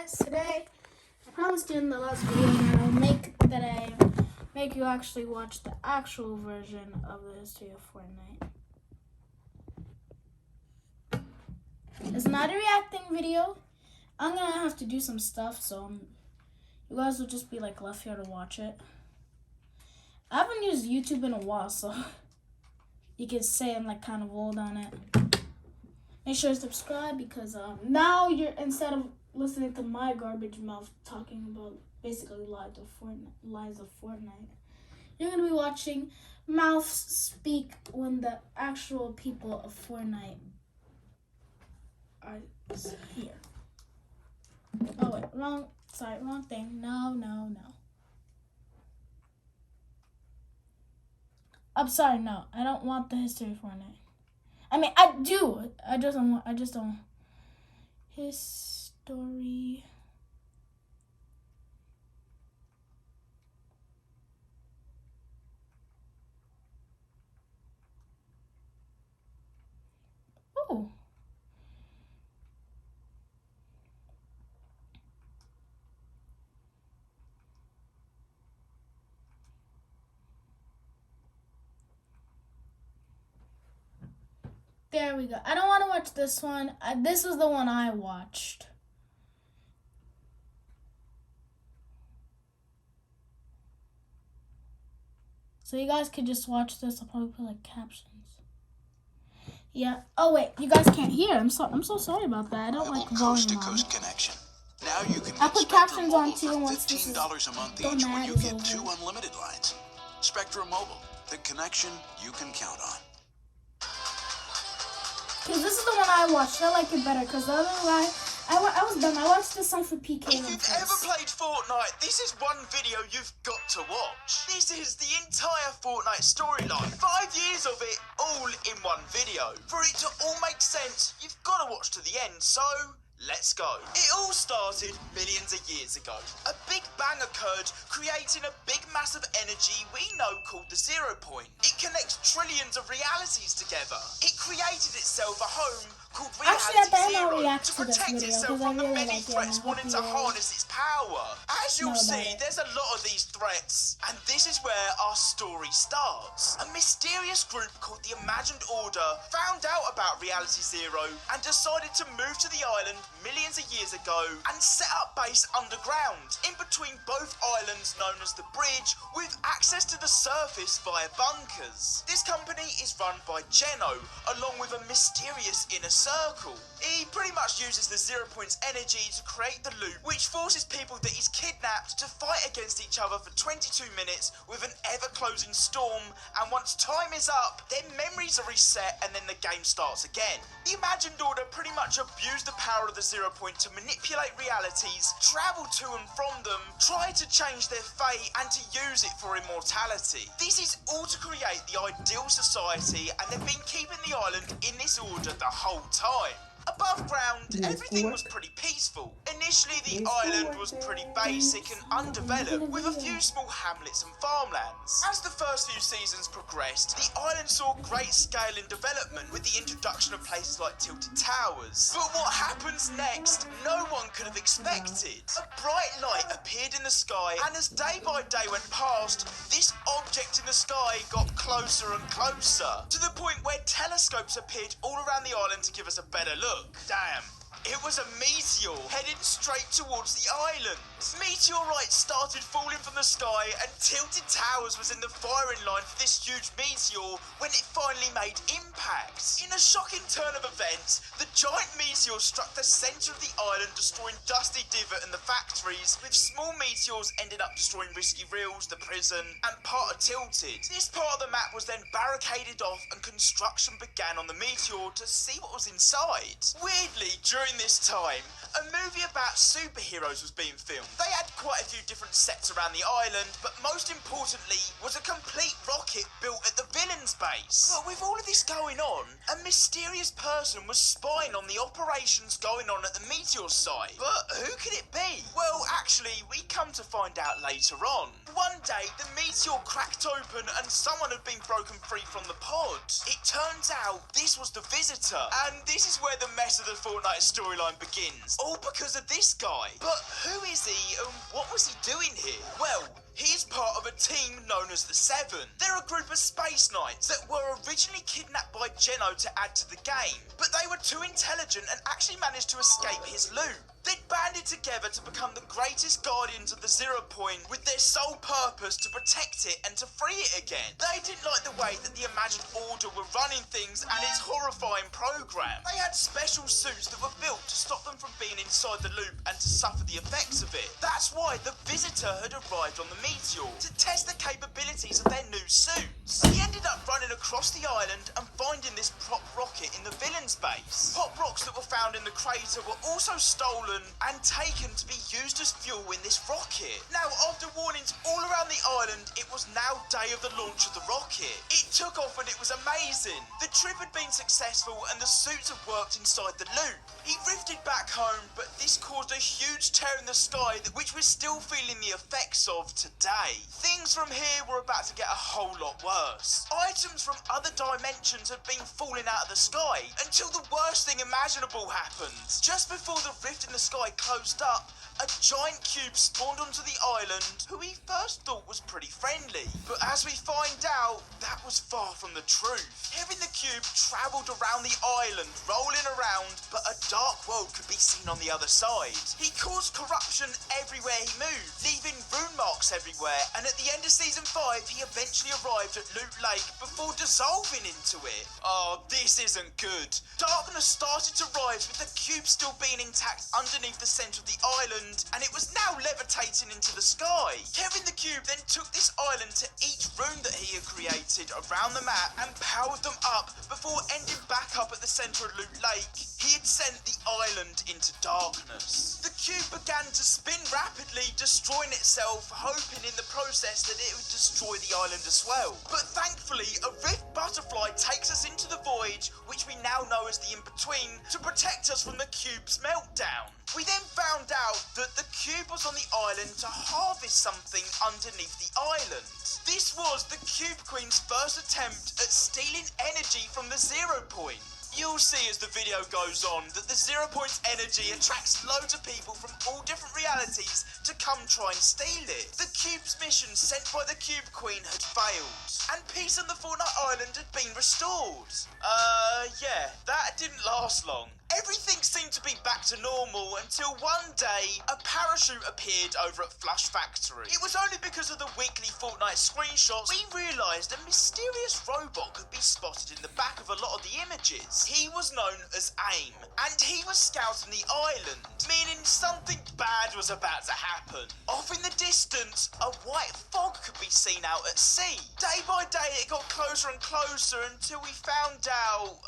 guys, today I promised you in the last video that I make you actually watch the actual version of the history of Fortnite. It's not a reacting video. I'm gonna have to do some stuff, so you guys will just be like left here to watch it. I haven't used YouTube in a while, so you can say I'm like kind of old on it. Make sure to subscribe because now you're, instead of listening to my garbage mouth talking about basically lies of Fortnite, you're gonna be watching mouths speak when the actual people of Fortnite are here. Oh wait, wrong thing. No. I'm sorry, no. I don't want the history of Fortnite. I mean, I do. I just don't. History. Oh. There we go. I don't want to watch this one. This was the one I watched. So you guys could just watch this. I'll probably put like captions. Yeah. Oh wait, you guys can't hear. I'm so sorry about that. I don't like volume on. Connection. Now you can I put captions on too once this is $15 a month each when you get 2 unlimited lines. Spectrum Mobile, the connection you can count on. Because this is the one I watched. I like it better because the other guy, I was done. I watched the Cypher PK. If you've ever played Fortnite, this is one video you've got to watch. This is the entire Fortnite storyline. 5 years of it all in one video. For it to all make sense, you've got to watch to the end, so let's go. It all started millions of years ago. A big bang occurred, creating a big mass of energy we know called the 0 point. It connects trillions of realities together. It created itself a home called Reality Zero to protect itself from the many threats wanting to harness its power. As you'll see, there's a lot of these threats, and this is where our story starts. A mysterious group called the Imagined Order found out about Reality Zero and decided to move to the island millions of years ago and set up base underground, in between both islands known as the Bridge, with access to the surface via bunkers. This company is run by Geno, along with a mysterious inner circle. He pretty much uses the 0 point's energy to create the loop, which forces people that he's kidnapped to fight against each other for 22 minutes with an ever-closing storm, and once time is up, their memories are reset and then the game starts again. The Imagined Order pretty much abused the power of the 0 point to manipulate realities, travel to and from them, try to change their fate, and to use it for immortality. This is all to create the ideal society, and they've been keeping the island in this order the whole time. Above ground, everything was pretty peaceful. Initially, the island was pretty basic and undeveloped, with a few small hamlets and farmlands. As the first few seasons progressed, the island saw great scale in development, with the introduction of places like Tilted Towers. But what happens next, no one could have expected. A bright light appeared in the sky, and as day by day went past, this object in the sky got closer and closer, to the point where telescopes appeared all around the island to give us a better look. Damn. It was a meteor headed straight towards the island. Meteorites started falling from the sky, and Tilted Towers was in the firing line for this huge meteor when it finally made impact. In a shocking turn of events, the giant meteor struck the centre of the island, destroying Dusty Divot and the factories, with small meteors ending up destroying Risky Reels, the prison, and part of Tilted. This part of the map was then barricaded off, and construction began on the meteor to see what was inside. Weirdly, during this time, a movie about superheroes was being filmed. They had quite a few different sets around the island, but most importantly was a complete rocket built at the villain's base. But with all of this going on, a mysterious person was spying on the operations going on at the meteor site. But who could it be? Well, actually, we come to find out later on. One day, the meteor cracked open and someone had been broken free from the pod. It turns out this was the visitor, and this is where the mess of the Fortnite story storyline begins, all because of this guy. But who is he and what was he doing here? Well, he's part of a team known as the Seven. They're a group of space knights that were originally kidnapped by Geno to add to the game, but they were too intelligent and actually managed to escape his loot. They'd banded together to become the greatest guardians of the Zero Point, with their sole purpose to protect it and to free it again. They didn't like the way that the Imagined Order were running things and its horrifying program. They had special suits that were built to stop them from being inside the loop and to suffer the effects of it. That's why the Visitor had arrived on the Meteor to test the capabilities of their new suits. He ended up running across the island and finding this prop rocket in the villain's base. Pop rocks that were found in the crater were also stolen and taken to be used as fuel in this rocket. Now, after warnings all around the island, it was now day of the launch of the rocket. It took off and it was amazing. The trip had been successful and the suits had worked inside the loop. He drifted back home, but this caused a huge tear in the sky which we're still feeling the effects of today. Things from here were about to get a whole lot worse. Items from other dimensions had been falling out of the sky until the worst thing imaginable happened. Just before the rift in the sky closed up, a giant cube spawned onto the island who he first thought was pretty friendly. But as we find out, that was far from the truth. Hearing the cube travelled around the island, rolling around, but a dark world could be seen on the other side. He caused corruption everywhere he moved, leaving rune marks everywhere, and at the end of Season 5, he eventually arrived at Loot Lake before dissolving into it. Oh, this isn't good. Darkness started to rise with the cube still being intact underneath the centre of the island, and it was now levitating into the sky. Kevin the Cube then took this island to each room that he had created around the map and powered them up before ending back up at the centre of Loot Lake. He had sent the island into darkness. The cube began to spin rapidly, destroying itself, hoping in the process that it would destroy the island as well. But thankfully, a rift butterfly takes us into the void, which we now know as the in-between, to protect us from the cube's meltdown. We then found out that the cube was on the island to harvest something underneath the island. This was the Cube Queen's first attempt at stealing energy from the Zero Point. You'll see as the video goes on that the Zero Point's energy attracts loads of people from all different realities to come try and steal it. The cube's mission sent by the Cube Queen had failed, and peace on the Fortnite island had been restored. Yeah, that didn't last long. Everything seemed to be back to normal until one day a parachute appeared over at Flush Factory. It was only because of the weekly Fortnite screenshots we realised a mysterious robot could be spotted in the back of a lot of the images. He was known as AIM, and he was scouting the island, meaning something bad was about to happen. Off in the distance, a white fog could be seen out at sea. Day by day it got closer and closer until we found out,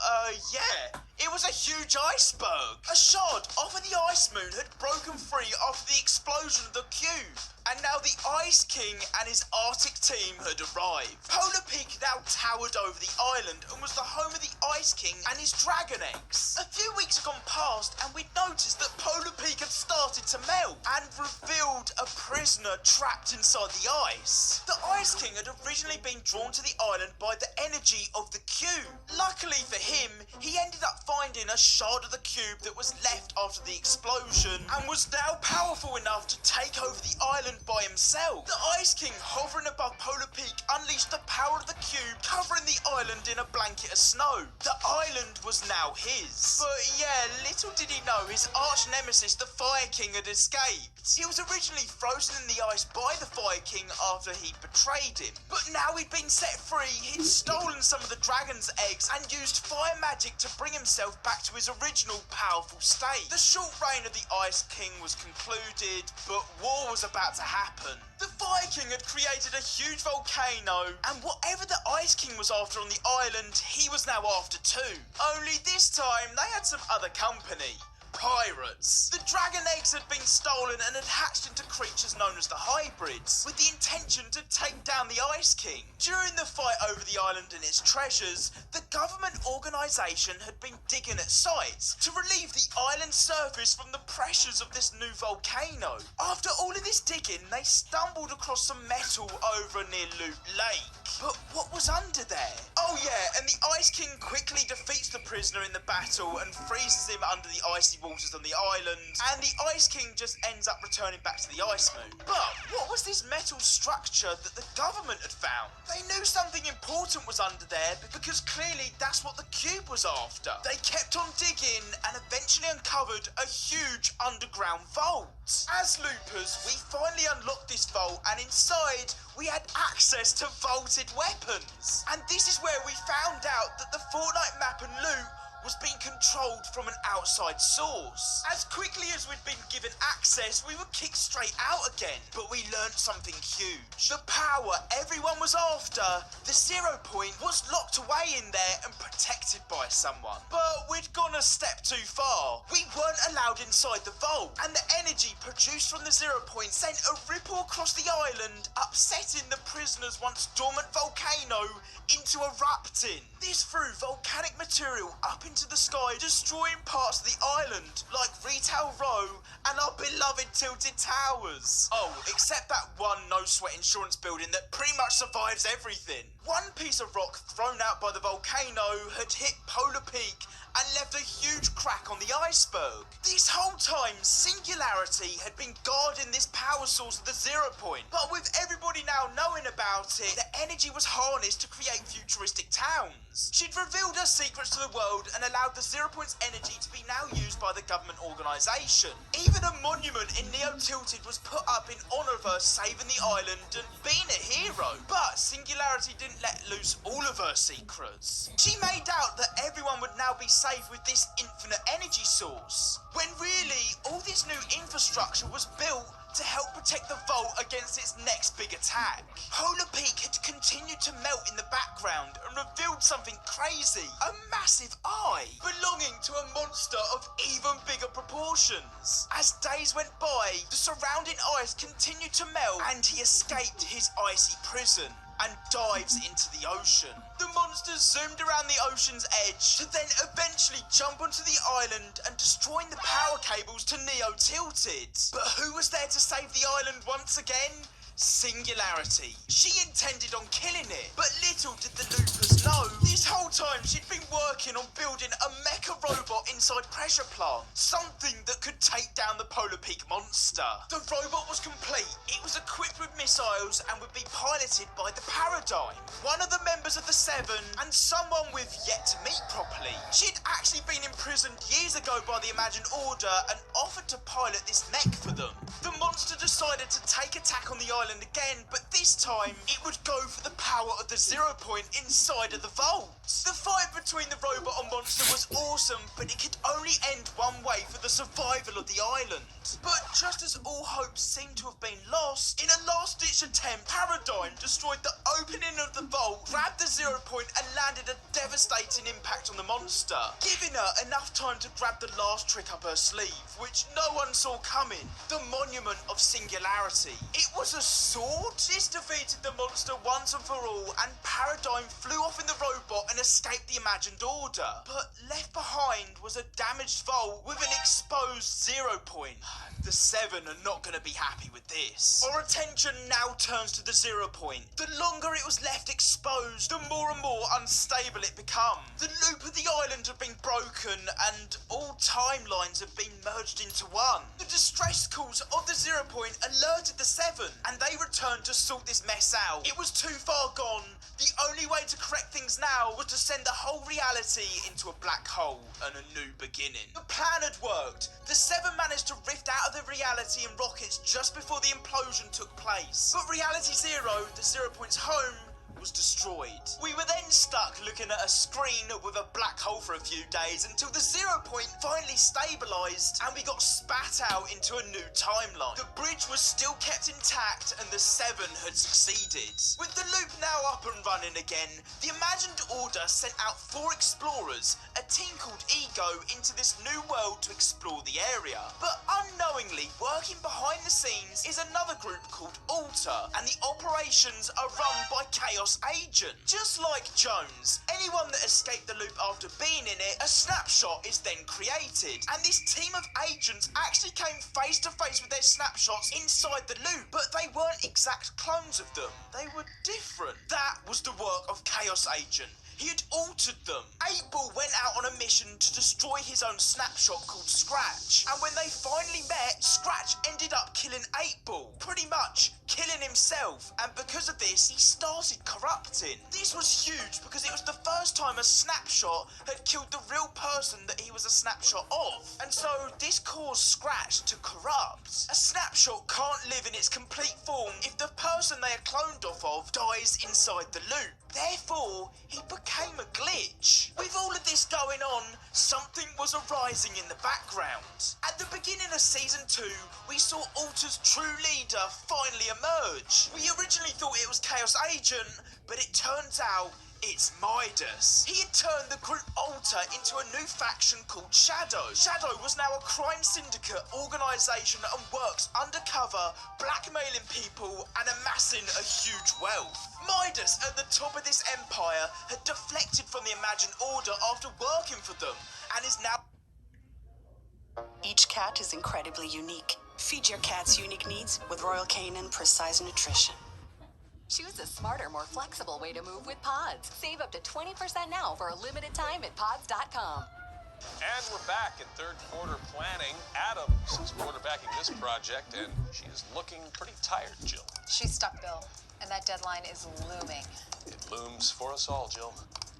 it was a huge iceberg. A shard off of the ice moon had broken free after the explosion of the cube, and now the Ice King and his Arctic team had arrived. Polar Peak now towered over the island and was the home of the Ice King and his dragon eggs. A few weeks had gone past and we'd noticed that Polar Peak had started to melt and revealed a prisoner trapped inside the ice. The Ice King had originally been drawn to the island by the energy of the cube. Luckily for him, he ended up finding a shard of the cube that was left after the explosion and was now powerful enough to take over the island by himself. The Ice King, hovering above Polar Peak, unleashed the power of the cube, covering the island in a blanket of snow. The island was now his. But yeah, little did he know his arch nemesis, the Fire King, had escaped. He was originally frozen in the ice by the Fire King after he'd betrayed him. But now he'd been set free, he'd stolen some of the dragon's eggs and used fire magic to bring himself back to his original powerful state. The short reign of the Ice King was concluded, but war was about to happen. The Fire King had created a huge volcano, and whatever the Ice King was after on the island, he was now after too. Only this time, they had some other company. Pirates. The dragon eggs had been stolen and had hatched into creatures known as the hybrids, with the intention to take down the Ice King. During the fight over the island and its treasures, the government organisation had been digging at sites to relieve the island's surface from the pressures of this new volcano. After all of this digging, they stumbled across some metal over near Loot Lake. But what was under there? Oh yeah, and the Ice King quickly defeats the prisoner in the battle and freezes him under the icy waters on the island, and the Ice King just ends up returning back to the Ice Moon. But what was this metal structure that the government had found? They knew something important was under there because clearly that's what the cube was after. They kept on digging and eventually uncovered a huge underground vault. As loopers, we finally unlocked this vault, and inside we had access to vaulted weapons. And this is where we found out that the Fortnite map and loot was being controlled from an outside source. As quickly as we'd been given access, we were kicked straight out again. But we learned something huge. The power everyone was after, the 0 point, was locked away in there and protected by someone. But we'd gone a step too far. We weren't allowed inside the vault, and the energy produced from the 0 point sent a ripple across the island, upsetting the prisoner's once dormant volcano into erupting. This threw volcanic material up into the sky, destroying parts of the island like Retail Row and our beloved Tilted Towers. Oh, except that one no-sweat insurance building that pretty much survives everything. One piece of rock thrown out by the volcano had hit Polar Peak and left a huge crack on the iceberg. This whole time, Singularity had been guarding this power source of the 0 point. But with everybody now knowing about it, the energy was harnessed to create futuristic towns. She'd revealed her secrets to the world and allowed the 0 point's energy to be now used by the government organisation. Even a monument in Neo Tilted was put up in honour of her saving the island and being a hero. But Singularity didn't let loose all of her secrets. She made out that everyone would now be safe with this infinite energy source, when really all this new infrastructure was built to help protect the vault against its next big attack. Polar Peak had continued to melt in the background and revealed something crazy, a massive eye belonging to a monster of even bigger proportions. As days went by, the surrounding ice continued to melt and he escaped his icy prison and dives into the ocean. The monsters zoomed around the ocean's edge to then eventually jump onto the island and destroying the power cables to Neo Tilted. But who was there to save the island once again? Singularity. She intended on killing it, but little did the loopers know. This whole time she'd been working on building a mecha robot inside Pressure Plant, something that could take down the Polar Peak monster. The robot was complete, it was equipped with missiles and would be piloted by the Paradigm, one of the members of the Seven and someone we've yet to meet properly. She'd actually been imprisoned years ago by the Imagined Order and offered to pilot this mech for them. The monster decided to take attack on the island again, but this time it would go for the power of the 0 point inside of the vault. The fight between the robot and monster was awesome, but it could only end one way for the survival of the island. But just as all hopes seemed to have been lost, in a last-ditch attempt, Paradigm destroyed the opening of the vault, grabbed the 0 point and landed a devastating impact on the monster, giving her enough time to grab the last trick up her sleeve, which no one saw coming, the Monument of Singularity. It was a sword? This defeated the monster once and for all, and Paradigm flew off in the robot and escaped the Imagined Order. But left behind was a damaged vault with an exposed 0 point. The Seven are not going to be happy with this. Our attention now turns to the 0 point. The longer it was left exposed, the more and more unstable it became. The loop of the island had been broken and all timelines had been merged into one. The distress calls of the 0 point alerted the Seven and they returned to sort this mess out. It was too far gone. The only way to correct things now was to send the whole reality into a black hole and a new beginning. The plan had worked. The Seven managed to rift out of the reality in rockets just before the implosion took place. But Reality Zero, the 0 point's home, was destroyed. We were then stuck looking at a screen with a black hole for a few days until the 0 point finally stabilised and we got spat out into a new timeline. The bridge was still kept intact and the Seven had succeeded. With the loop now up and running again, the Imagined Order sent out 4 explorers, a team called Ego, into this new world to explore the area. But unknowingly, working behind the scenes is another group called Alter, and the operations are run by Chaos Agent. Just like Jones, anyone that escaped the loop after being in it, a snapshot is then created. And this team of agents actually came face to face with their snapshots inside the loop, but they weren't exact clones of them. They were different. That was the work of Chaos Agent. he had altered them. 8-Ball went out on a mission to destroy his own snapshot called Scratch, and when they finally met, Scratch ended up killing 8-Ball, pretty much killing himself, and because of this, he started corrupting. This was huge because it was the first time a snapshot had killed the real person that he was a snapshot of, and so this caused Scratch to corrupt. A snapshot can't live in its complete form if the person they are cloned off of dies inside the loop. Therefore, he became a glitch. With all of this going on, something was arising in the background. At the beginning of Season 2, we saw Alter's true leader finally emerge. We originally thought it was Chaos Agent, but it turns out it's Midas. He had turned the group Alter into a new faction called Shadow. Shadow was now a crime syndicate organisation and works undercover, blackmailing people and amassing a huge wealth. Midas, at the top of this empire, had deflected from the Imagined Order after working for them and is now... Each cat is incredibly unique. Feed your cat's unique needs with Royal Canin Precise Nutrition. Choose a smarter, more flexible way to move with Pods. Save up to 20% now for a limited time at pods.com. And we're back in third quarter planning. Adam is quarterbacking this project, and she is looking pretty tired, Jill. She's stuck, Bill, and that deadline is looming. It looms for us all, Jill.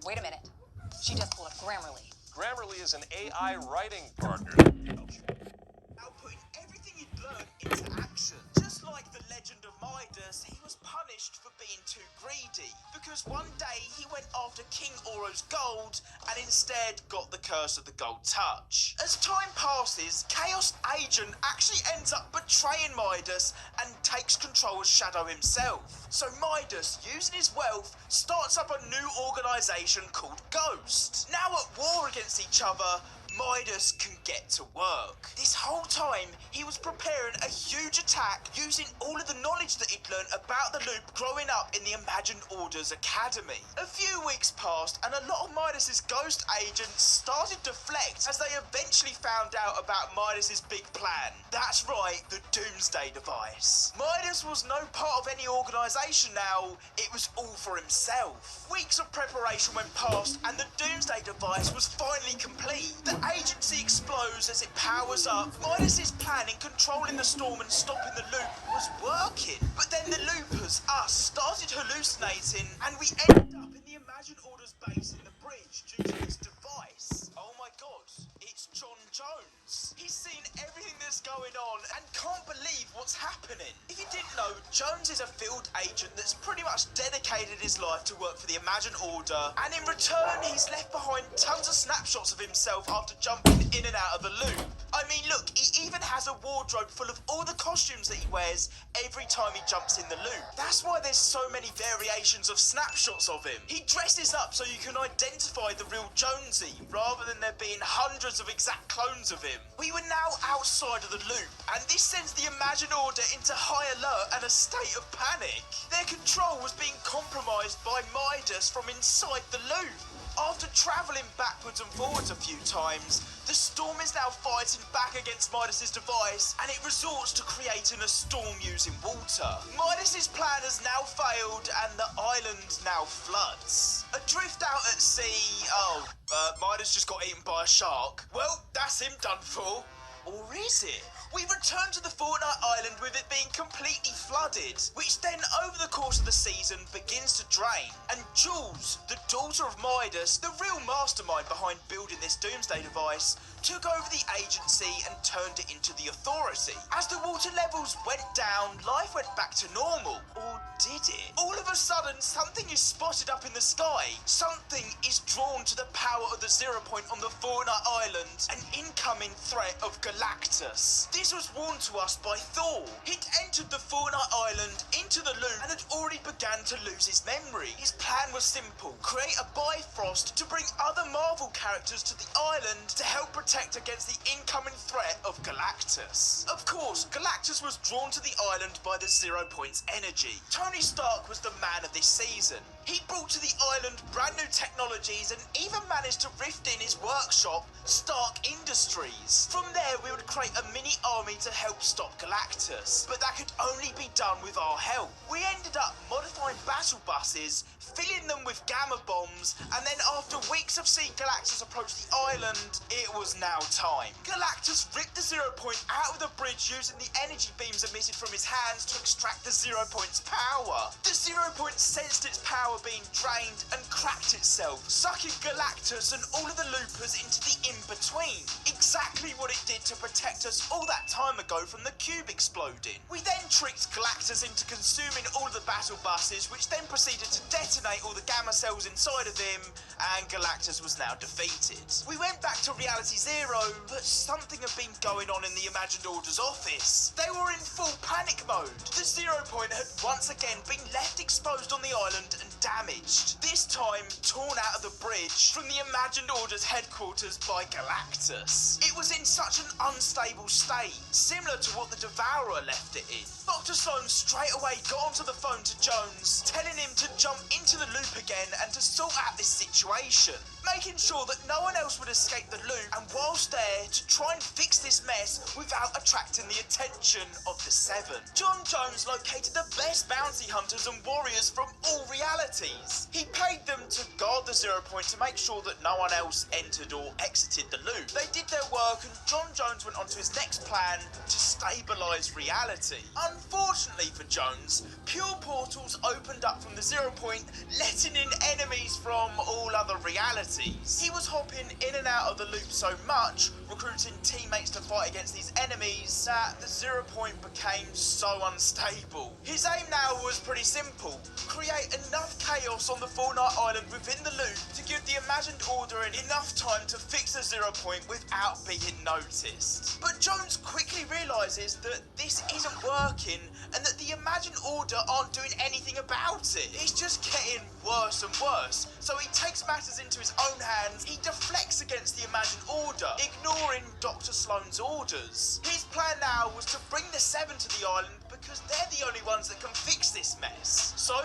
Wait a minute. She just pulled up Grammarly. Grammarly is an AI writing partner. Now putting everything he'd learned into action. Just like the legend of Midas, he was punished for being too greedy, because one day he went after King Oro's gold and instead got the curse of the gold touch. As time passes, Chaos Agent actually ends up betraying Midas and takes control as Shadow himself. So Midas, using his wealth, starts up a new organisation called Ghost. Now at war against each other, Midas can get to work. This whole time, he was preparing a huge attack using all of the knowledge that he'd learned about the loop growing up in the Imagined Order's academy. A few weeks passed and a lot of Midas's ghost agents started to deflect as they eventually found out about Midas's big plan. That's right, the Doomsday device. Midas was no part of any organisation now, it was all for himself. Weeks of preparation went past and the Doomsday device was finally complete. The agency explodes as it powers up. Midas's plan in controlling the storm and stopping the loop was working. But then the loopers, us, started hallucinating and we ended up in the Imagined Order's base in the bridge due to this device. Oh my god, it's John Jones. He's seen everything that's going on and can't believe what's happening. If you didn't know, Jones is a field agent that's pretty much dedicated his life to work for the Imagined Order, and in return he's left behind tons of snapshots of himself after jumping in and out of the loop. I mean, look, he even has a wardrobe full of all the costumes that he wears every time he jumps in the loop. That's why there's so many variations of snapshots of him. He dresses up so you can identify the real Jonesy, rather than there being hundreds of exact clones of him. We were now outside of the loop, and this sends the Imagined Order into high alert and a state of panic. Their control was being compromised by Midas from inside the loop. After travelling backwards and forwards a few times, the storm is now fighting back against Midas's device, and it resorts to creating a storm using water. Midas's plan has now failed, and the island now floods. Adrift out at sea, Midas just got eaten by a shark. Well, that's him done for. Or is it? We return to the Fortnite island with it being completely flooded, which then over the course of the season begins to drain. And Jules, the daughter of Midas, the real mastermind behind building this Doomsday device, took over the agency and turned it into the Authority. As the water levels went down, life went back to normal. Or did it? All of a sudden, something is spotted up in the sky. Something is drawn to the power of the 0 point on the Fortnite island, an incoming threat of Galactus. This was warned to us by Thor. He'd entered the Fortnite island into the loop and had already begun to lose his memory. His plan was simple: create a Bifrost to bring other Marvel characters to the island to help protect against the incoming threat of Galactus. Of course, Galactus was drawn to the island by the 0 Point's energy. Tony Stark was the man of this season. He brought to the island brand new technologies and even managed to rift in his workshop, Stark Industries. From there, we would create a mini army to help stop Galactus, but that could only be done with our help. We ended up modifying battle buses, filling them with gamma bombs, and then after weeks of seeing Galactus approach the island, it was now time. Galactus ripped the 0 Point out of the bridge using the energy beams emitted from his hands to extract the 0 Point's power. The 0 Point sensed its power being drained and cracked itself, sucking Galactus and all of the loopers into the in-between. Exactly what it did to protect us all that time ago from the cube exploding. We then tricked Galactus into consuming all of the battle buses, which then proceeded to detonate all the gamma cells inside of him, and Galactus was now defeated. We went back to Reality Zero, but something had been going on in the Imagined Order's office. They were in full panic mode. The 0 Point had once again been left exposed on the island and damaged, this time torn out of the bridge from the Imagined Order's headquarters by Galactus. It was in such an unstable state, similar to what the Devourer left it in. Dr. Sloan straight away got onto the phone to Jones, telling him to jump into the loop again and to sort out this situation, making sure that no one else would escape the loop, and whilst there, to try and fix this mess without attracting the attention of the Seven. John Jones located the best bounty hunters and warriors from all realities. He paid them to guard the 0 Point to make sure that no one else entered or exited the loop. They did their work, and John Jones went on to his next plan to stabilise reality. Unfortunately for Jones, pure portals opened up from the 0 Point, letting in enemies from all other realities. He was hopping in and out of the loop so much, recruiting teammates to fight against these enemies, that the 0 Point became so unstable. His aim now was pretty simple: create enough chaos on the Fortnite island within the loop to give the Imagined Order enough time to fix the 0 Point without being noticed. But Jones quickly realises that this isn't working and that the Imagined Order aren't doing anything about it. It's just getting worse and worse. So he takes matters into his own hands. He deflects against the Imagined Order, ignoring Dr. Sloan's orders. His plan now was to bring the Seven to the island because they're the only ones that can fix this mess. So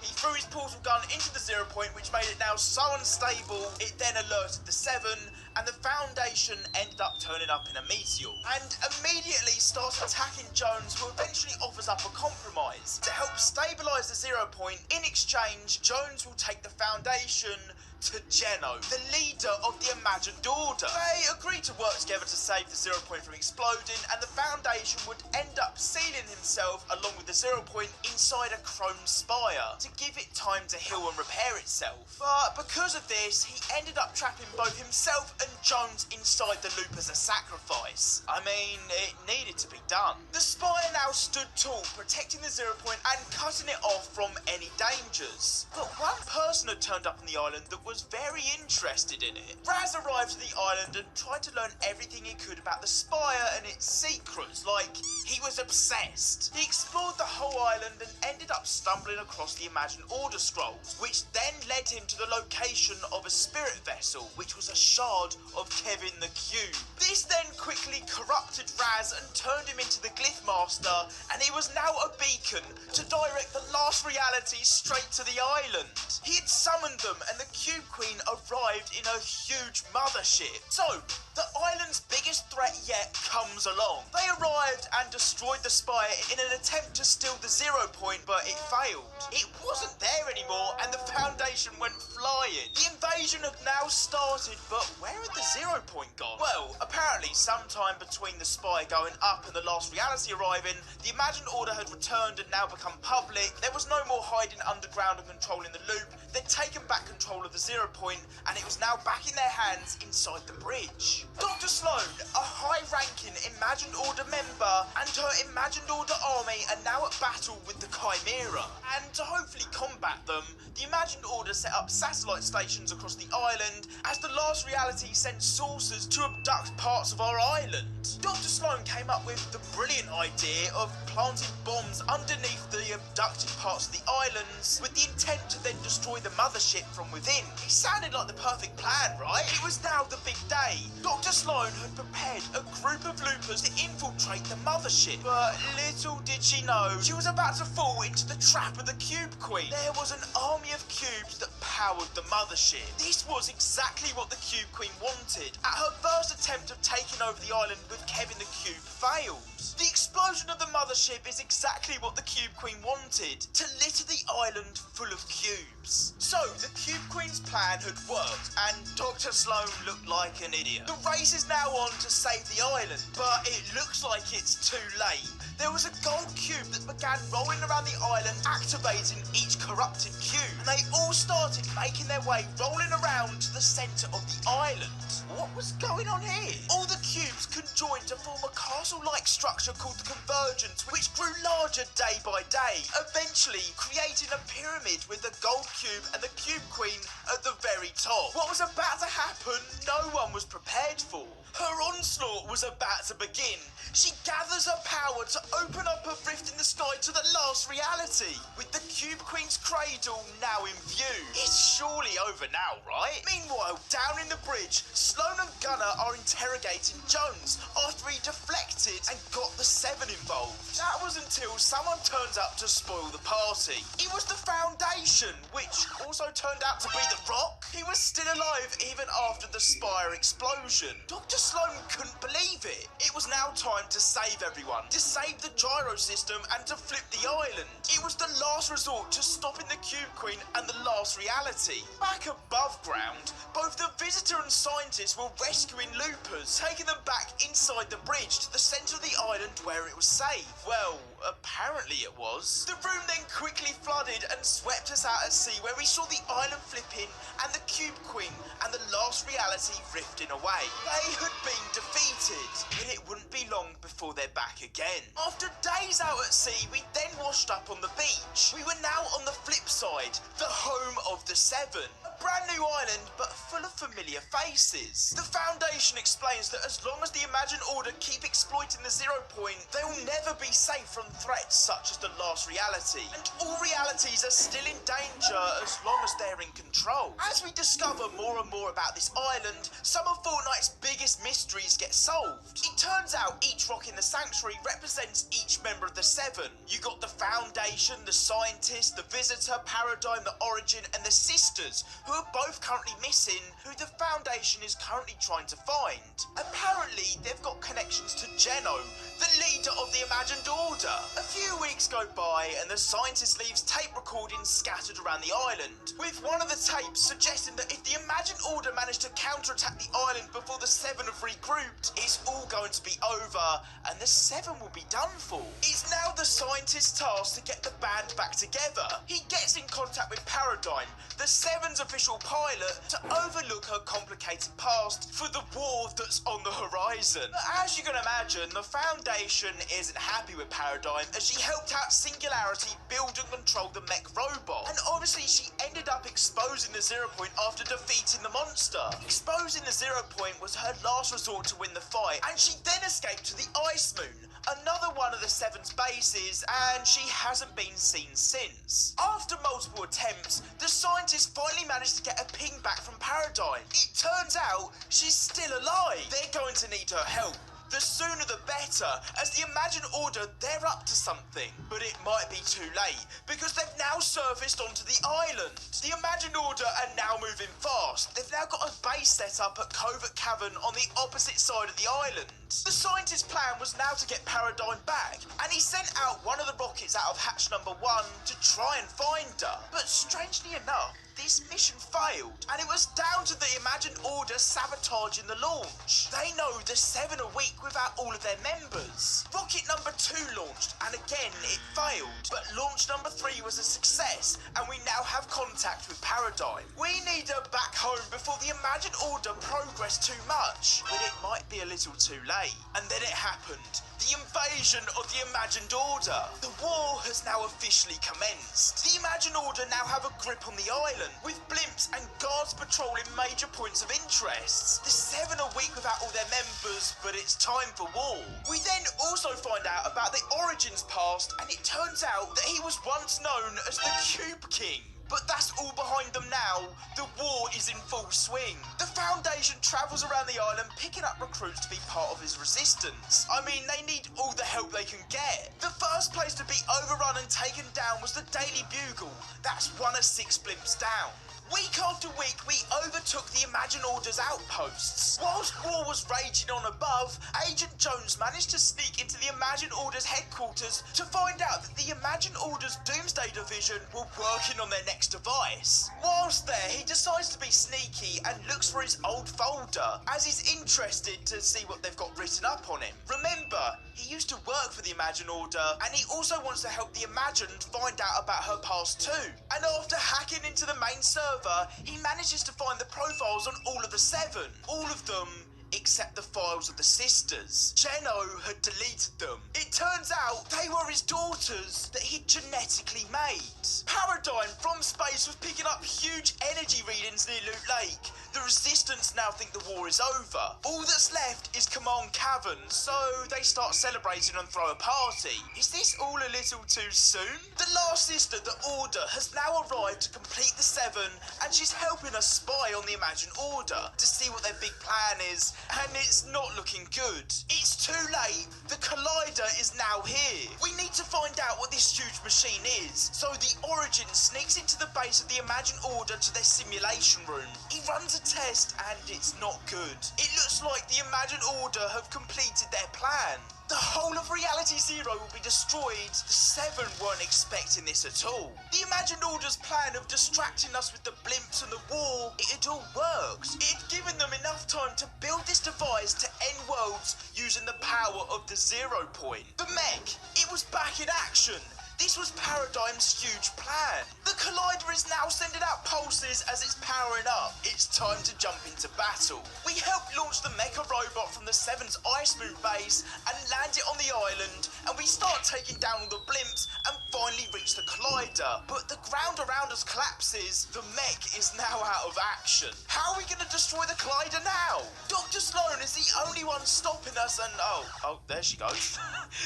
he threw his portal gun into the 0 Point, which made it now so unstable, it then alerted the Seven, and the Foundation ended up turning up in a meteor, and immediately starts attacking Jones, who eventually offers up a compromise. To help stabilise the 0 Point, in exchange, Jones will take the Foundation to Geno, the leader of the Imagined Order. They agreed to work together to save the 0 Point from exploding, and the Foundation would end up sealing himself along with the 0 Point inside a chrome spire to give it time to heal and repair itself. But because of this, he ended up trapping both himself and Jones inside the loop as a sacrifice. I mean, it needed to be done. The spire now stood tall, protecting the 0 Point and cutting it off from any dangers. But one person had turned up on the island that was very interested in it. Raz arrived to the island and tried to learn everything he could about the spire and its secrets, like he was obsessed. He explored the whole island and ended up stumbling across the Imagined Order scrolls, which then led him to the location of a spirit vessel, which was a shard of Kevin the Cube. This then quickly corrupted Raz and turned him into the Glyph Master, and he was now a beacon to direct the last reality straight to the island. He had summoned them, and the Cube Queen arrived in a huge mothership. So, the island's biggest threat yet comes along. They arrived and destroyed the spire in an attempt to steal the 0 Point, but it failed. It wasn't there anymore, and the Foundation went flying. The invasion had now started, but where had the 0 Point gone? Well, apparently sometime between the spire going up and the last reality arriving, the Imagined Order had returned and now become public. There was no more hiding underground and controlling the loop. They'd taken back control of the 0 Point, and it was now back in their hands inside the bridge. Dr. Sloan, a high-ranking Imagined Order member, and her Imagined Order army are now at battle with the Chimera. And to hopefully combat them, the Imagined Order set up satellite stations across the island, as the last reality sent saucers to abduct parts of our island. Dr. Sloan came up with the brilliant idea of planting bombs underneath the abducted parts of the islands, with the intent to then destroy the mothership from within. It sounded like the perfect plan, right? It was now the big day. Dr. Sloan had prepared a group of loopers to infiltrate the mothership, but little did did she know she was about to fall into the trap of the Cube Queen? There was an army of cubes that powered the mothership. This was exactly what the Cube Queen wanted. At her first attempt of taking over the island with Kevin the Cube failed. The explosion of the mothership is exactly what the Cube Queen wanted, to litter the island full of cubes. So, the Cube Queen's plan had worked, and Dr. Sloan looked like an idiot. The race is now on to save the island, but it looks like it's too late. There was a gold cube that began rolling around the island, activating each corrupted cube, and they all started making their way rolling around to the centre of the island. What was going on here? All the cubes conjoined to form a castle-like structure called the Convergence, which grew larger day by day, eventually creating a pyramid with the gold cube and the Cube Queen at the very top. What was about to happen, no one was prepared for. Her onslaught was about to begin. She gathers her power to open up a rift in the sky to the last reality, with the Cube Queen's cradle now in view. It's surely over now, right? Meanwhile, down in the bridge, Sloan and Gunnar are interrogating Jones after he deflected and got the Seven involved. That was until someone turns up to spoil the party. It was the Foundation, which also turned out to be the Rock. He was still alive even after the Spire explosion. Dr. Sloan couldn't believe it. It was now time to save everyone, to save the gyro system and to flip the island. It was the last resort to stopping the Cube Queen and the last reality. Back above ground, both the visitor and scientists were rescuing loopers, taking them back inside the bridge to the centre of the island where it was safe. Well, apparently it was. The room then quickly flooded and swept us out at sea, where we saw the island flipping and the Cube Queen and the last reality rifting away. They had been defeated, but it wouldn't be long before they're back again. After days out at sea, we then washed up on the beach. We were now on the flip side, the home of the Seven. A brand new island, but full of familiar faces. The Foundation explains that as long as the Imagined Order keep exploiting the 0 point, they will never be safe from threats such as the last reality. And all realities are still in danger as long as they're in control. As we discover more and more about this island, some of Fortnite's biggest mysteries get solved. It turns out each rock in the sanctuary represents each member of the Seven. You got the Foundation, the Scientist, the Visitor, Paradigm, the Origin, and the Sisters, who are both currently missing, who the Foundation is currently trying to find. Apparently, they've got connections to Geno, the leader of the Imagined Order. A few weeks go by, and the Scientist leaves tape recordings scattered around the island, with one of the tapes suggesting that if the Imagined Order managed to counterattack the island before the Seven have regrouped, it's all going to be over, and the Seven will be done for. It's now the Scientist's task to get the band back together. He gets in contact with Paradigm, the Seven's official pilot, to overlook her complicated past for the war that's on the horizon. But as you can imagine, the Foundation isn't happy with Paradigm, as she helped out Singularity build and control the mech robot. And obviously she ended up exposing the 0 point after defeating the monster. Exposing the 0 point was her last resort to win the fight, and she then escaped to the Ice Moon, another one of the Seven's bases, and she hasn't been seen since. After multiple attempts, the Scientists finally managed to get a ping back from Paradigm. It turns out she's still alive. They're going to need her help. The sooner the better, as the Imagined Order, they're up to something. But it might be too late, because they've now surfaced onto the island. The Imagined Order are now moving fast. They've now got a base set up at Covert Cavern on the opposite side of the island. The Scientist's plan was now to get Paradigm back, and he sent out one of the rockets out of hatch number 1 to try and find her. But strangely enough, this mission failed, and it was down to the Imagined Order sabotaging the launch. They know the Seven are weak without all of their members. Rocket number 2 launched, and again it failed. But launch number 3 was a success, and we now have contact with Paradigm. We need her back home before the Imagined Order progress too much, but it might be a little too late. And then it happened. The invasion of the Imagined Order. The war has now officially commenced. The Imagined Order now have a grip on the island, with blimps and guards patrolling major points of interest. The Seven are weak without all their members, but it's time for war. We then also find out about the Origin's past, and it turns out that he was once known as the Cube King. But that's all behind them now. The war is in full swing. The Foundation travels around the island picking up recruits to be part of his resistance. I mean, they need all the help they can get. The first place to be overrun and taken down was the Daily Bugle. That's one of 6 blimps down. Week after week, we overtook the Imagine Order's outposts. Whilst war was raging on above, Agent Jones managed to sneak into the Imagine Order's headquarters to find out that the Imagine Order's Doomsday Division were working on their next device. Whilst there, he decides to be sneaky and looks for his old folder, as he's interested to see what they've got written up on him. Remember, he used to work for the Imagine Order, and he also wants to help the Imagined find out about her past too. And after hacking into the main server, he manages to find the profiles on all of the 7. All of them except the files of the sisters. Jeno had deleted them. It turns out they were his daughters that he'd genetically made. Paradigm from space was picking up huge energy readings near Loot Lake. The Resistance now think the war is over. All that's left is Command Cavern, so they start celebrating and throw a party. Is this all a little too soon? The last sister, the Order, has now arrived to complete the 7, and she's helping us spy on the Imagine Order to see what their big plan is, and it's not looking good. It's too late. The Collider is now here. We need to find out what this huge machine is. So the Origin sneaks into the base of the Imagine Order to their simulation room. He runs a test and it's not good. It looks like the Imagine Order have completed their plan. The whole of Reality Zero will be destroyed. The 7 weren't expecting this at all. The Imagined Order's plan of distracting us with the blimps and the war, it had all worked. It had given them enough time to build this device to end worlds using the power of the 0 point. The mech, it was back in action. This was Paradigm's huge plan. The Collider is now sending out pulses as it's powering up. It's time to jump into battle. We help launch the mecha robot from the 7's Ice Moon base and land it on the island, and we start taking down all the blimps and finally reach the Collider. But the ground around us collapses. The mech is now out of action. How are we going to destroy the Collider now? Dr. Sloan is the only one stopping us, and oh, there she goes.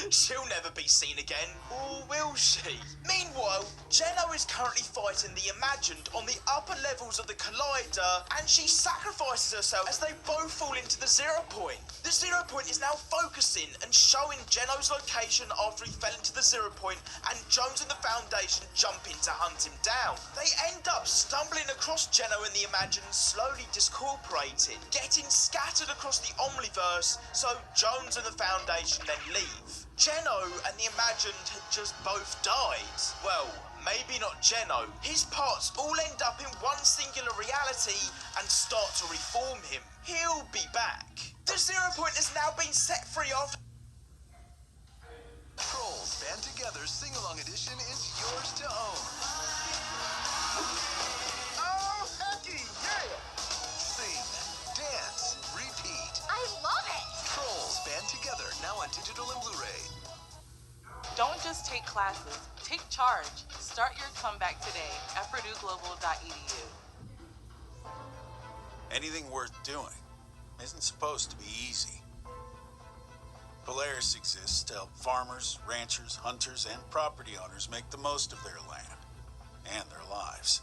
She'll never be seen again, or will she? Meanwhile, Jeno is currently fighting the Imagined on the upper levels of the Collider, and she sacrifices herself as they both fall into the 0 point. The 0 point is now focusing and showing Jeno's location after he fell into the 0 point, and Jones and the Foundation jump in to hunt him down. They end up stumbling across Jeno and the Imagined, slowly discorporating, getting scattered across the Omniverse, so Jones and the Foundation then leave. Jeno and the Imagined had just both died. Well, maybe not Jeno. His parts all end up in one singular reality and start to reform him. He'll be back. The 0 point has now been set free after... Trolls Band Together Sing-Along Edition is yours to own. Oh, hecky yeah! Sing, dance, repeat. I love it! Trolls Band Together, now on digital and Blu-ray. Don't just take classes, take charge. Start your comeback today at purdueglobal.edu. Anything worth doing isn't supposed to be easy. Polaris exists to help farmers, ranchers, hunters, and property owners make the most of their land and their lives.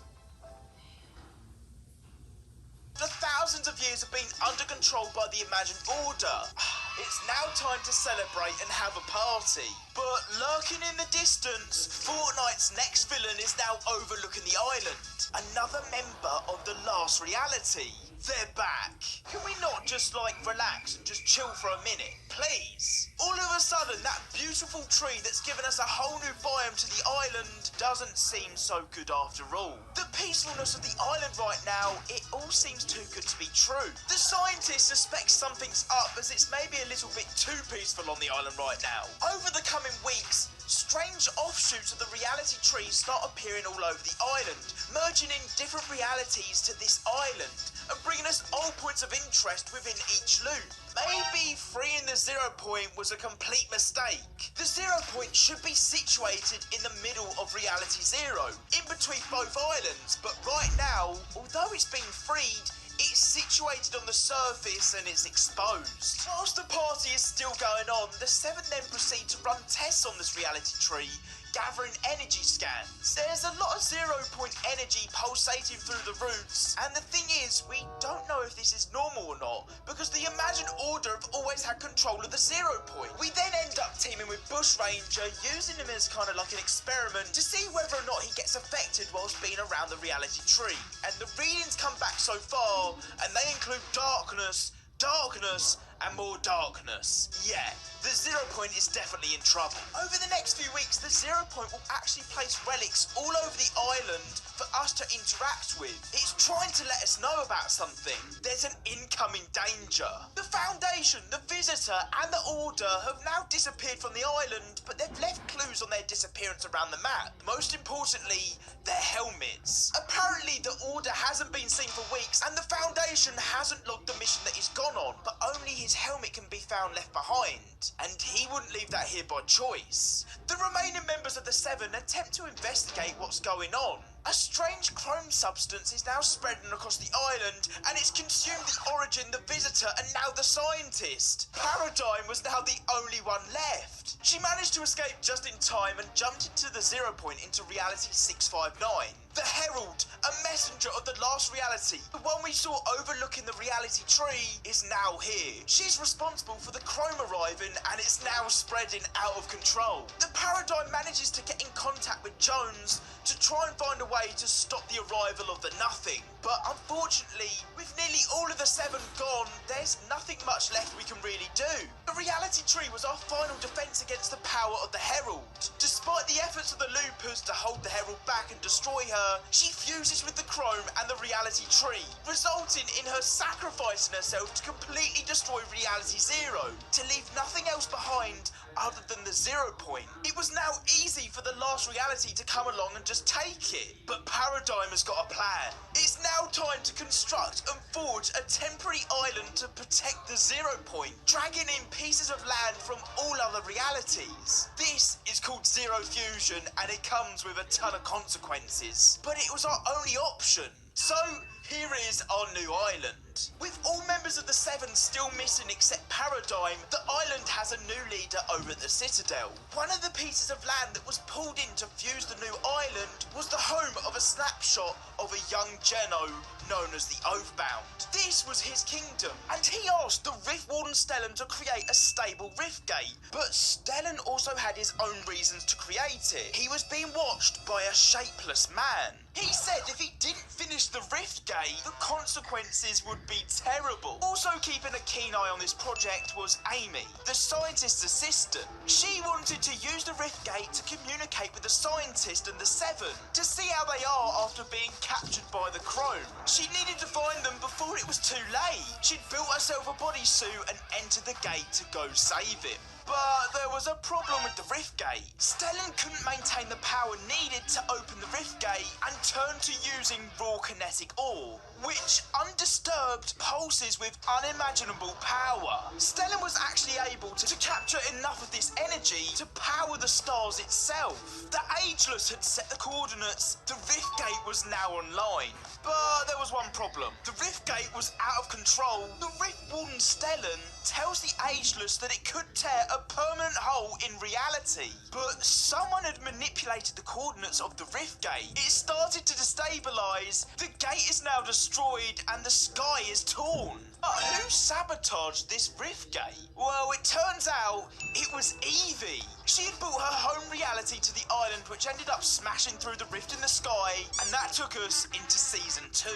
The thousands of years have been under control by the Imagined Order. It's now time to celebrate and have a party. But lurking in the distance, Fortnite's next villain is now overlooking the island. Another member of the last reality. They're back. Can we not just relax and just chill for a minute, please? All of a sudden, that beautiful tree that's given us a whole new biome to the island doesn't seem so good after all. The peacefulness of the island right now, it all seems too good to be true. The scientists suspect something's up, as it's maybe a little bit too peaceful on the island right now. Over the coming weeks, strange offshoots of the reality tree start appearing all over the island, merging in different realities to this island, and bringing us old points of interest within each loop. Maybe freeing the 0 point was a complete mistake. The 0 point should be situated in the middle of Reality Zero, in between both islands, but right now, although it's been freed, it It's situated on the surface and it's exposed. Whilst the party is still going on, the Seven then proceed to run tests on this reality tree, gathering energy scans. There's a lot of 0-point energy pulsating through the roots, and the thing is, we don't know if this is normal or not, because the Imagined Order have always had control of the 0 point. We then end up teaming with Bush Ranger, using him as kind of like an experiment to see whether or not he gets affected whilst being around the reality tree. And the readings come back so far, and they include darkness, darkness, and more darkness. Yeah, the 0 point is definitely in trouble. Over the next few weeks, the 0 point will actually place relics all over the island for us to interact with. It's trying to let us know about something. There's an incoming danger. The Foundation, the Visitor, and the Order have now disappeared from the island, but they've left clues on their disappearance around the map. Most importantly, their helmets. Apparently, the Order hasn't been seen for weeks, and the Foundation hasn't logged the mission that he's gone on, but only his helmet can be found left behind, and he wouldn't leave that here by choice. The remaining members of the Seven attempt to investigate what's going on. A strange chrome substance is now spreading across the island, and it's consumed the Origin, the Visitor, and now the Scientist. Paradigm was now the only one left. She managed to escape just in time and jumped into the 0 point into Reality 659. The Herald, a messenger of the last reality, the one we saw overlooking the reality tree, is now here. She's responsible for the chrome arriving, and it's now spreading out of control. The Paradigm manages to get in contact with Jones to try and find a way to stop the arrival of the Nothing. But unfortunately, with nearly all of the Seven gone, there's nothing much left we can really do. The reality tree was our final defense against the power of the Herald. Despite the efforts of the Loopers to hold the Herald back and destroy her, she fuses with the chrome and the reality tree, resulting in her sacrificing herself to completely destroy Reality Zero, to leave nothing else behind other than the 0 point. It was now easy for the last reality to come along and just take it, but Paradigm has got a plan. It's now time to construct and forge a temporary island to protect the 0 point, dragging in pieces of land from all other realities. This is called Zero Fusion, and it comes with a ton of consequences, but it was our only option. So, here is our new island. With all members of the Seven still missing except Paradigm, the island has a new leader over at the Citadel. One of the pieces of land that was pulled in to fuse the new island was the home of a snapshot of a young Geno known as the Oathbound. This was his kingdom, and he asked the Rift Warden Stellan to create a stable rift gate. But Stellan also had his own reasons to create it. He was being watched by a shapeless man. He said if he didn't finish the rift gate, the consequences would be terrible. Also keeping a keen eye on this project was Amy, the scientist's assistant. She wanted to use the rift gate to communicate with the scientist and the Seven, to see how they are after being captured by the Chrome. She needed to find them before it was too late. She'd built herself a bodysuit and entered the gate to go save him. But there was a problem with the rift gate. Stellan couldn't maintain the power needed to open the rift gate and turned to using raw kinetic ore, which undisturbed pulses with unimaginable power. Stellan was actually able to capture enough of this energy to power the stars itself. The Ageless had set the coordinates. The rift gate was now online. But there was one problem. The rift gate was out of control. The Rift Warden Stellan tells the Ageless that it could tear a permanent hole in reality. But someone had manipulated the coordinates of the rift gate. It started to destabilize. The gate is now destroyed and the sky is torn. But who sabotaged this rift gate? Well, it turns out it was Evie. She had brought her home reality to the island, which ended up smashing through the rift in the sky, and that took us into Season 2.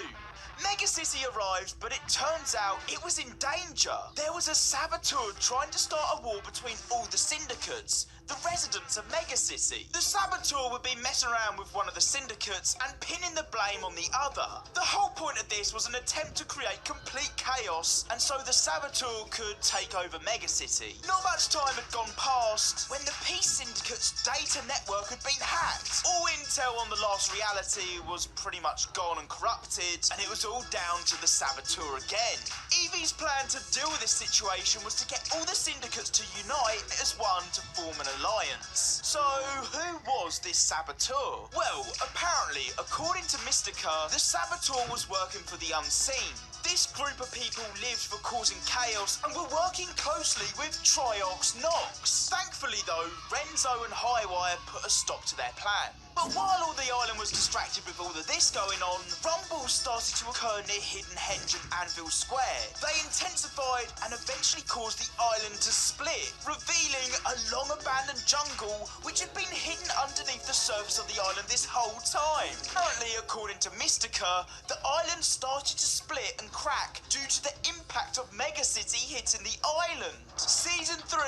Mega City arrives, but it turns out it was in danger. There was a saboteur trying to start a war between all the syndicates, the residents of Mega City. The saboteur would be messing around with one of the syndicates and pinning the blame on the other. The whole point of this was an attempt to create complete chaos, and so the saboteur could take over Mega City. Not much time had gone past when the Peace Syndicate's data network had been hacked. All intel on the last reality was pretty much gone and corrupted, and it was all down to the saboteur again. Evie's plan to deal with this situation was to get all the syndicates to unite as one to form an alliance. So, who was this saboteur? Well, apparently, according to Mystica, the saboteur was working for the Unseen. This group of people lived for causing chaos and were working closely with Triox Nox. Thankfully though, Renzo and Highwire put a stop to their plan. But while all the island was distracted with all of this going on, rumbles started to occur near Hidden Henge and Anvil Square. They intensified and eventually caused the island to split, revealing a long abandoned jungle which had been hidden underneath the surface of the island this whole time. Apparently, according to Mystica, the island started to split and crack due to the impact of Megacity hitting the island. Season 3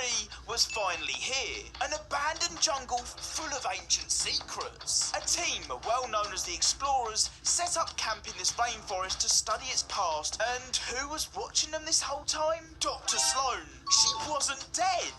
was finally here, an abandoned jungle full of ancient secrets. A team, well known as the Explorers, set up camp in this rainforest to study its past, and who was watching them this whole time? Dr. Sloan. She wasn't dead.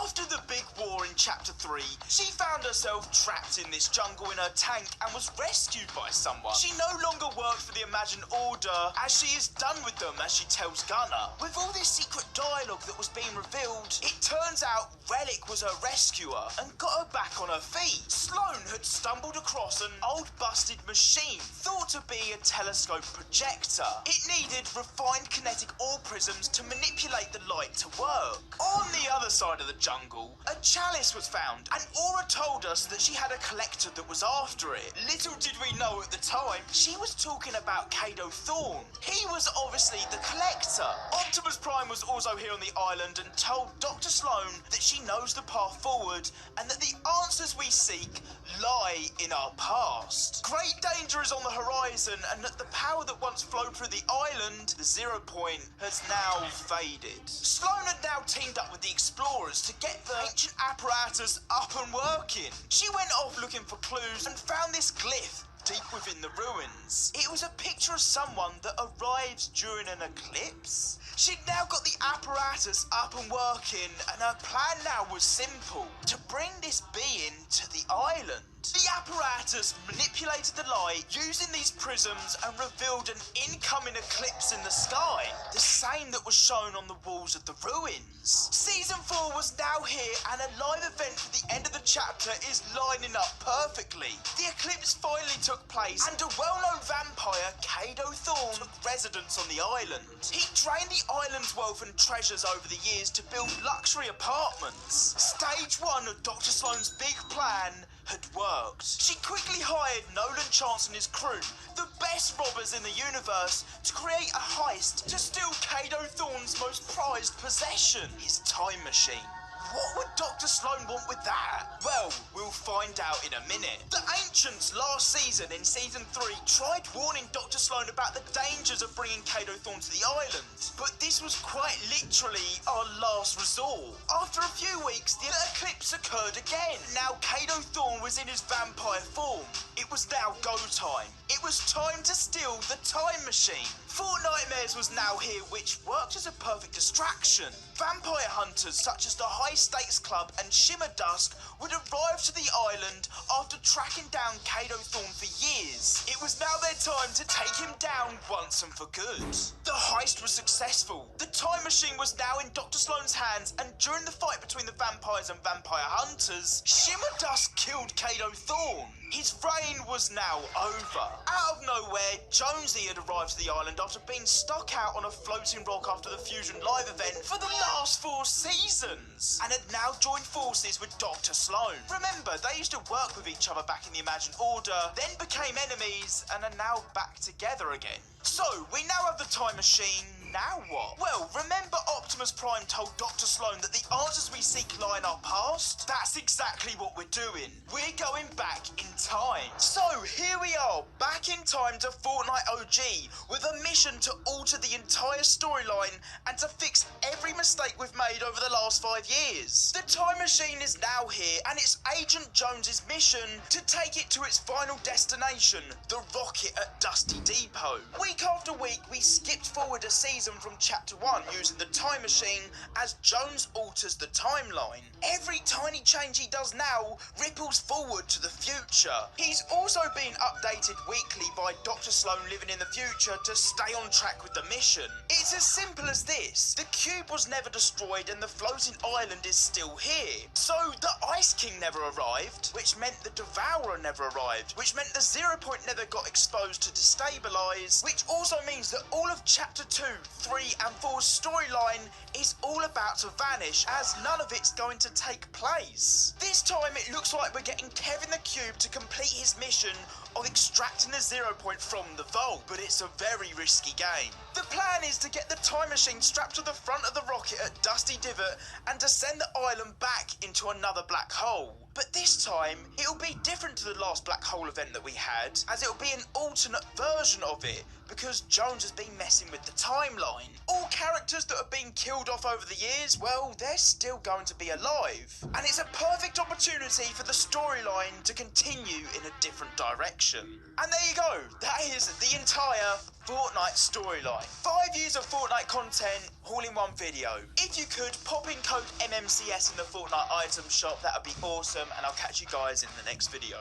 After the big war in Chapter 3, she found herself trapped in this jungle in her tank and was rescued by someone. She no longer worked for the Imagined Order, as she is done with them, as she tells Gunnar. With all this secret dialogue that was being revealed, it turns out Relic was her rescuer and got her back on her feet. Sloan had stumbled across an old busted machine, thought to be a telescope projector. It needed refined kinetic ore prisms to manipulate the light to work. On the other side of the jungle, a chalice was found, and Aura told us that she had a collector that was after it. Little did we know at the time, she was talking about Kado Thorn. He was obviously the collector. Optimus Prime was also here on the island and told Dr. Sloan that she knows the path forward and that the answers we seek lie in our past. Great danger is on the horizon, and that the power that once flowed through the island, the 0 point, has now faded. Sloan had now teamed up with the Explorers to get the ancient apparatus up and working. She went off looking for clues and found this glyph deep within the ruins. It was a picture of someone that arrives during an eclipse. She'd now got the apparatus up and working, and her plan now was simple: to bring this being to the island. The apparatus manipulated the light using these prisms and revealed an incoming eclipse in the sky, the same that was shown on the walls of the ruins. Season 4 was now here, and a live event for the end of the chapter is lining up perfectly. The eclipse finally took place, and a well-known vampire, Kado Thorn, took residence on the island. He drained the island's wealth and treasures over the years to build luxury apartments. Stage 1 of Dr. Sloan's big plan had worked. She quickly hired Nolan Chance and his crew, the best robbers in the universe, to create a heist to steal Kado Thorn's most prized possession, his time machine. What would Dr. Sloan want with that? Well, we'll find out in a minute. The Ancients last season, in Season 3, tried warning Dr. Sloan about the dangers of bringing Kado Thorn to the island, but this was quite literally our last resort. After a few weeks, the eclipse occurred again. Now Kado Thorn was in his vampire form. It was now go time. It was time to steal the time machine. Fortnitemares was now here, which worked as a perfect distraction. Vampire hunters such as the High Stakes Club and Shimmer Dusk would arrive to the island after tracking down Kado Thorn for years. It was now their time to take him down once and for good. The heist was successful. The time machine was now in Dr. Sloan's hands, and during the fight between the vampires and vampire hunters, Shimmer Dusk killed Kado Thorn. His reign was now over. Out of nowhere, Jonesy had arrived to the island after being stuck out on a floating rock after the Fusion Live event for the last 4 seasons, and had now joined forces with Dr. Sloan. Remember, they used to work with each other back in the Imagined Order, then became enemies, and are now back together again. So, we now have the time machine. Now what? Well, remember Optimus Prime told Dr. Sloan that the answers we seek lie in our past? That's exactly what we're doing. We're going back in time. So, here we are, back in time to Fortnite OG, with a mission to alter the entire storyline and to fix every mistake we've made over the last 5 years. The time machine is now here, and it's Agent Jones's mission to take it to its final destination, the rocket at Dusty Depot. Week after week, we skipped forward a season season from chapter 1 using the time machine as Jones alters the timeline. Every tiny change he does now ripples forward to the future. He's also been updated weekly by Dr. Sloan living in the future to stay on track with the mission. It's as simple as this. The cube was never destroyed and the floating island is still here. So the Ice King never arrived, which meant the Devourer never arrived, which meant the 0 Point never got exposed to destabilize, which also means that all of chapter 2, 3 and 4's storyline is all about to vanish, as none of it's going to take place. This time it looks like we're getting Kevin the Cube to complete his mission of extracting the 0 Point from the vault, but it's a very risky game. The plan is to get the time machine strapped to the front of the rocket at Dusty Divot and to send the island back into another black hole. But this time, it'll be different to the last black hole event that we had, as it'll be an alternate version of it, because Jones has been messing with the timeline. All characters that have been killed off over the years, well, they're still going to be alive. And it's a perfect opportunity for the storyline to continue in a different direction. And there you go, that is the entire Fortnite storyline. 5 years of Fortnite content, all in one video. If you could, pop in code MMCS in the Fortnite item shop, that would be awesome, and I'll catch you guys in the next video.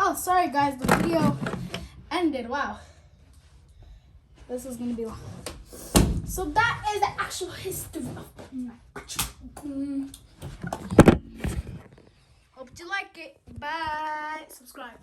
Oh, sorry guys, the video ended. Wow. This is gonna be long. So that is the actual history of Fortnite. Hope you like it. Bye. Subscribe.